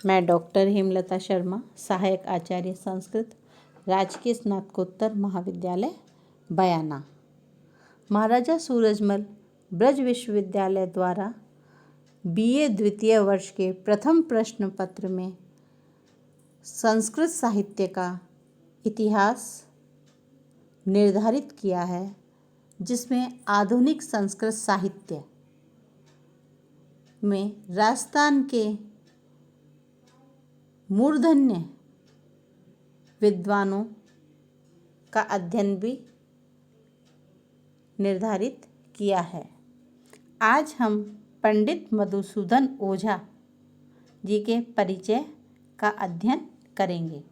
मैं डॉक्टर हेमलता शर्मा, सहायक आचार्य संस्कृत, राजकीय स्नातकोत्तर महाविद्यालय बयाना, महाराजा सूरजमल ब्रज विश्वविद्यालय द्वारा बीए द्वितीय वर्ष के प्रथम प्रश्न पत्र में संस्कृत साहित्य का इतिहास निर्धारित किया है, जिसमें आधुनिक संस्कृत साहित्य में राजस्थान के मूर्धन्य विद्वानों का अध्ययन भी निर्धारित किया है। आज हम पंडित मधुसूदन ओझा जी के परिचय का अध्ययन करेंगे।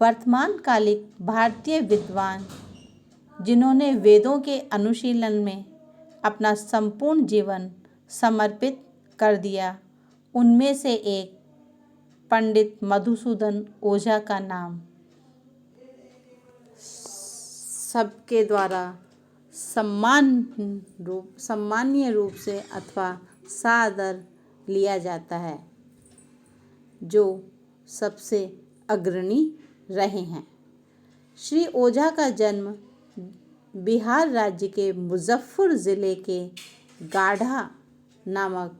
वर्तमान कालिक भारतीय विद्वान जिन्होंने वेदों के अनुशीलन में अपना संपूर्ण जीवन समर्पित कर दिया, उनमें से एक पंडित मधुसूदन ओझा का नाम सबके द्वारा सम्मानीय रूप से अथवा सादर लिया जाता है, जो सबसे अग्रणी रहे हैं। श्री ओझा का जन्म बिहार राज्य के मुजफ्फर ज़िले के गाढ़ा नामक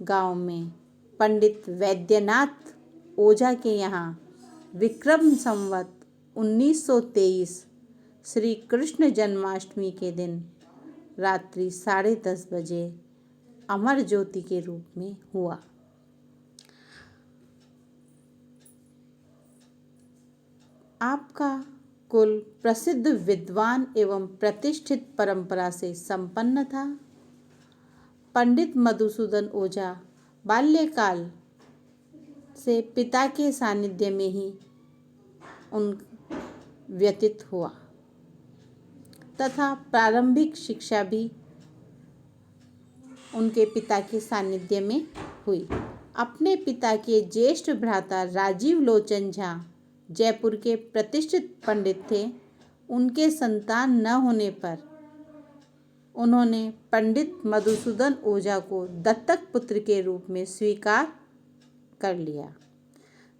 गांव में पंडित वैद्यनाथ ओझा के यहाँ विक्रम संवत 1923 श्री कृष्ण जन्माष्टमी के दिन रात्रि 10:30 बजे अमर ज्योति के रूप में हुआ। आपका कुल प्रसिद्ध विद्वान एवं प्रतिष्ठित परंपरा से संपन्न था। पंडित मधुसूदन ओझा बाल्यकाल से पिता के सानिध्य में ही व्यतीत हुआ तथा प्रारंभिक शिक्षा भी उनके पिता के सानिध्य में हुई। अपने पिता के ज्येष्ठ भ्राता राजीव लोचन झा जयपुर के प्रतिष्ठित पंडित थे। उनके संतान न होने पर उन्होंने पंडित मधुसूदन ओझा को दत्तक पुत्र के रूप में स्वीकार कर लिया।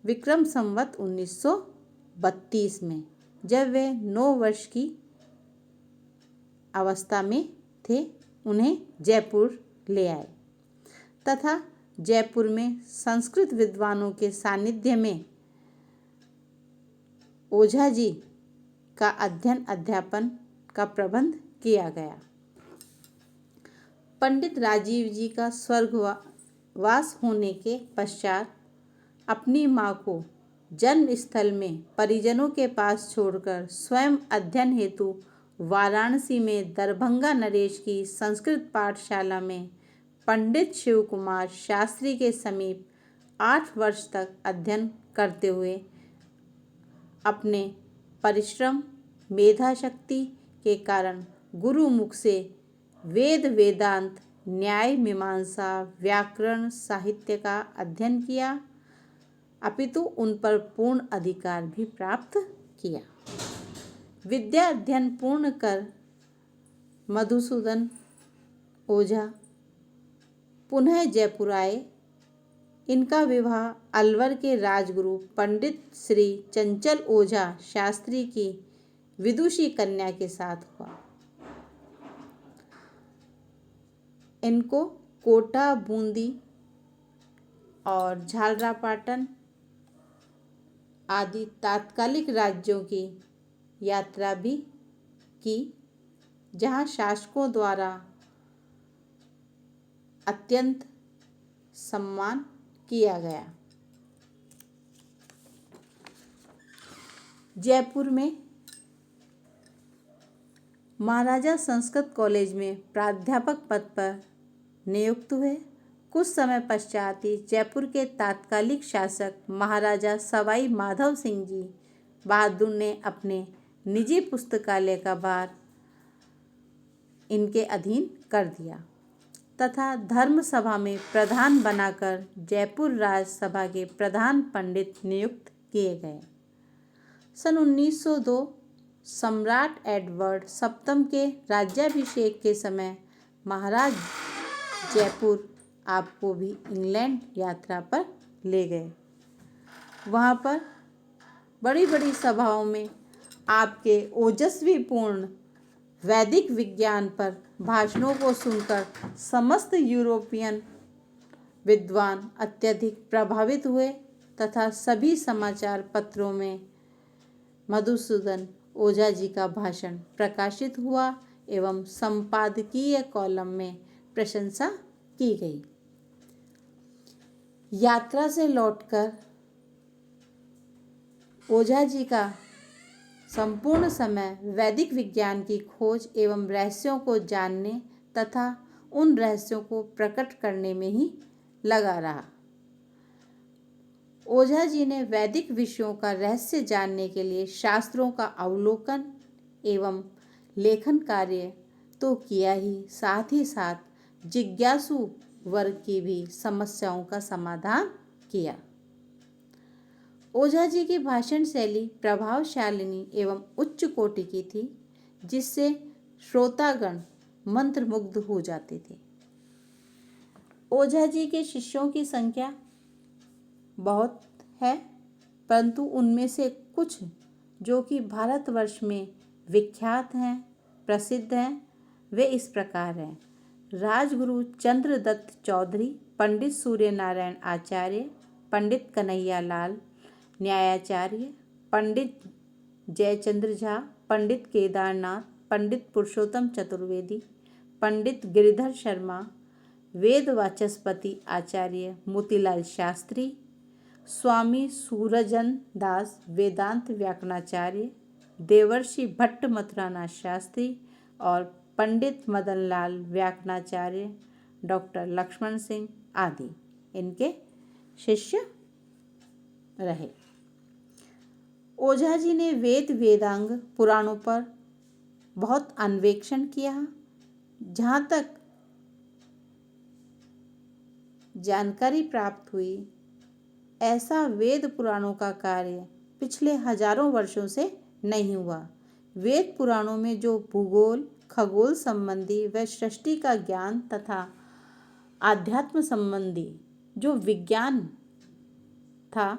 विक्रम संवत 1932 में जब वे 9 वर्ष की अवस्था में थे, उन्हें जयपुर ले आए तथा जयपुर में संस्कृत विद्वानों के सानिध्य में ओझा जी का अध्ययन अध्यापन का प्रबंध किया गया। पंडित राजीव जी का स्वर्गवास होने के पश्चात अपनी माँ को जन्म स्थल में परिजनों के पास छोड़कर स्वयं अध्ययन हेतु वाराणसी में दरभंगा नरेश की संस्कृत पाठशाला में पंडित शिव कुमार शास्त्री के समीप 8 वर्ष तक अध्ययन करते हुए अपने परिश्रम मेधा शक्ति के कारण गुरुमुख से वेद वेदांत न्याय मीमांसा व्याकरण साहित्य का अध्ययन किया, अपितु उन पर पूर्ण अधिकार भी प्राप्त किया। विद्या अध्ययन पूर्ण कर मधुसूदन ओझा पुनः जयपुर आए। इनका विवाह अलवर के राजगुरु पंडित श्री चंचल ओझा शास्त्री की विदुषी कन्या के साथ हुआ। इनको कोटा, बूंदी और झालरापाटन आदि तात्कालिक राज्यों की यात्रा भी की, जहां शासकों द्वारा अत्यंत सम्मान किया गया। जयपुर में महाराजा संस्कृत कॉलेज में प्राध्यापक पद पर नियुक्त हुए। कुछ समय पश्चात ही जयपुर के तात्कालिक शासक महाराजा सवाई माधव सिंह जी बहादुर ने अपने निजी पुस्तकालय का भार इनके अधीन कर दिया तथा धर्म सभा में प्रधान बनाकर जयपुर राजसभा के प्रधान पंडित नियुक्त किए गए। सन 1902 सम्राट एडवर्ड सप्तम के राज्याभिषेक के समय महाराज जयपुर आपको भी इंग्लैंड यात्रा पर ले गए। वहाँ पर बड़ी बड़ी सभाओं में आपके ओजस्वीपूर्ण वैदिक विज्ञान पर भाषणों को सुनकर समस्त यूरोपियन विद्वान अत्यधिक प्रभावित हुए तथा सभी समाचार पत्रों में मधुसूदन ओझा जी का भाषण प्रकाशित हुआ एवं संपादकीय कॉलम में प्रशंसा की गई। यात्रा से लौटकर ओझा जी का संपूर्ण समय वैदिक विज्ञान की खोज एवं रहस्यों को जानने तथा उन रहस्यों को प्रकट करने में ही लगा रहा। ओझा जी ने वैदिक विषयों का रहस्य जानने के लिए शास्त्रों का अवलोकन एवं लेखन कार्य तो किया ही, साथ ही साथ जिज्ञासु वर्ग की भी समस्याओं का समाधान किया। ओझा जी की भाषण शैली प्रभावशालिनी एवं उच्च कोटि की थी, जिससे श्रोतागण मंत्रमुग्ध हो जाते थे। ओझा जी के शिष्यों की संख्या बहुत है, परंतु उनमें से कुछ जो कि भारतवर्ष में विख्यात हैं, प्रसिद्ध हैं, वे इस प्रकार हैं। राजगुरु चंद्रदत्त चौधरी, पंडित सूर्यनारायण आचार्य, पंडित कन्हैया लाल न्यायाचार्य, पंडित जयचंद्र झा, पंडित केदारनाथ, पंडित पुरुषोत्तम चतुर्वेदी, पंडित गिरिधर शर्मा, वेद वाचस्पति आचार्य मोतीलाल शास्त्री, स्वामी सूरजन दास वेदांत व्याकरणाचार्य, देवर्षि भट्ट मथुरानाथ शास्त्री और पंडित मदनलाल व्याकरणाचार्य, डॉक्टर लक्ष्मण सिंह आदि इनके शिष्य रहे। ओझा जी ने वेद वेदांग पुराणों पर बहुत अन्वेषण किया। जहाँ तक जानकारी प्राप्त हुई, ऐसा वेद पुराणों का कार्य पिछले हजारों वर्षों से नहीं हुआ। वेद पुराणों में जो भूगोल, खगोल संबंधी व सृष्टि का ज्ञान तथा आध्यात्म संबंधी जो विज्ञान था,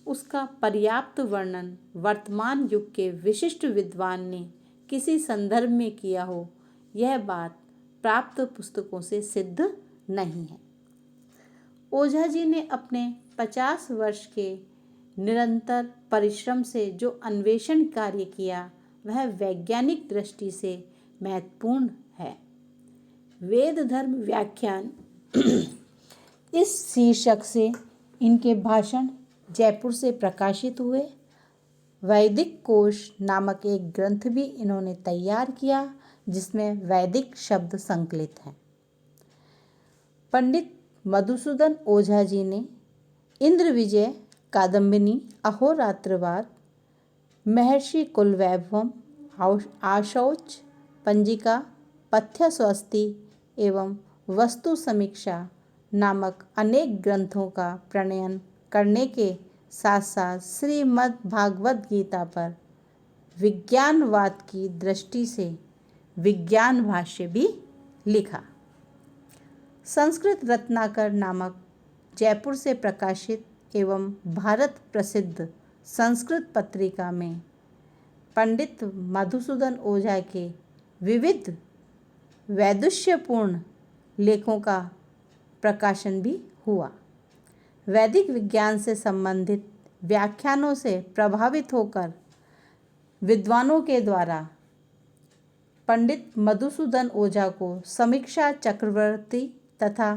उसका पर्याप्त वर्णन वर्तमान युग के विशिष्ट विद्वान ने किसी संदर्भ में किया हो, यह बात प्राप्त पुस्तकों से सिद्ध नहीं है। ओझा जी ने अपने 50 वर्ष के निरंतर परिश्रम से जो अन्वेषण कार्य किया, वह वैज्ञानिक दृष्टि से महत्वपूर्ण है। वेद धर्म व्याख्यान इस शीर्षक से इनके भाषण जयपुर से प्रकाशित हुए। वैदिक कोश नामक एक ग्रंथ भी इन्होंने तैयार किया, जिसमें वैदिक शब्द संकलित हैं। पंडित मधुसूदन ओझा जी ने इंद्र विजय, कादम्बिनी, अहोरात्रवाद, महर्षि कुलवैभवम, आशौच, पंजिका, पथ्य स्वस्ति एवं वस्तु समीक्षा नामक अनेक ग्रंथों का प्रणयन करने के साथ साथ श्रीमद् भागवत गीता पर विज्ञानवाद की दृष्टि से विज्ञान भाष्य भी लिखा। संस्कृत रत्नाकर नामक जयपुर से प्रकाशित एवं भारत प्रसिद्ध संस्कृत पत्रिका में पंडित मधुसूदन ओझा के विविध वैदुष्यपूर्ण लेखों का प्रकाशन भी हुआ। वैदिक विज्ञान से संबंधित व्याख्यानों से प्रभावित होकर विद्वानों के द्वारा पंडित मधुसूदन ओझा को समीक्षा चक्रवर्ती तथा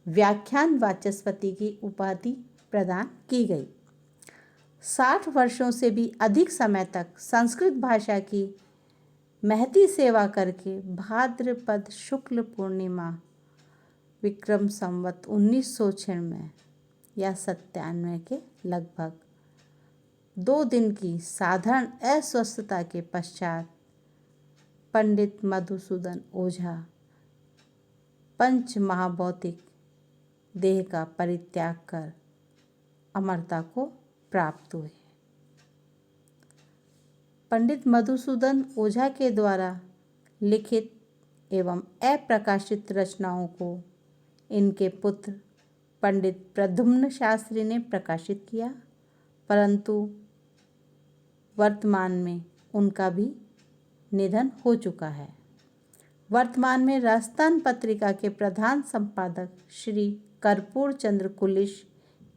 व्याख्यान वाचस्पति की उपाधि प्रदान की गई। 60 वर्षों से भी अधिक समय तक संस्कृत भाषा की महती सेवा करके भाद्रपद शुक्ल पूर्णिमा विक्रम संवत 1996 या 97 के लगभग 2 दिन की साधारण अस्वस्थता के पश्चात पंडित मधुसूदन ओझा पंच महाभौतिक देह का परित्याग कर अमरता को प्राप्त हुए। पंडित मधुसूदन ओझा के द्वारा लिखित एवं अप्रकाशित रचनाओं को इनके पुत्र पंडित प्रद्युम्न शास्त्री ने प्रकाशित किया, परंतु वर्तमान में उनका भी निधन हो चुका है। वर्तमान में राजस्थान पत्रिका के प्रधान संपादक श्री कर्पूर चंद्र कुलिश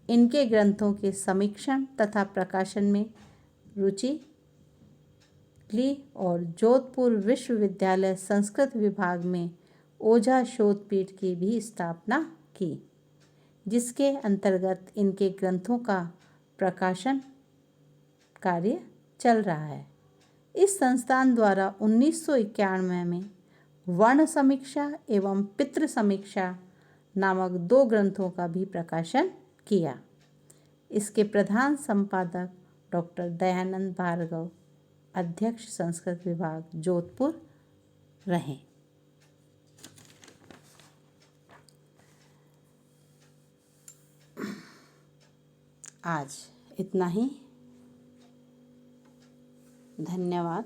इनके ग्रंथों के समीक्षण तथा प्रकाशन में रुचि ली और जोधपुर विश्वविद्यालय संस्कृत विभाग में ओझा शोध पीठ की भी स्थापना की, जिसके अंतर्गत इनके ग्रंथों का प्रकाशन कार्य चल रहा है। इस संस्थान द्वारा 1991 में वर्ण समीक्षा एवं पितृ समीक्षा नामक 2 ग्रंथों का भी प्रकाशन किया। इसके प्रधान संपादक डॉक्टर दयानंद भार्गव, अध्यक्ष संस्कृत विभाग जोधपुर रहे। आज इतना ही। धन्यवाद।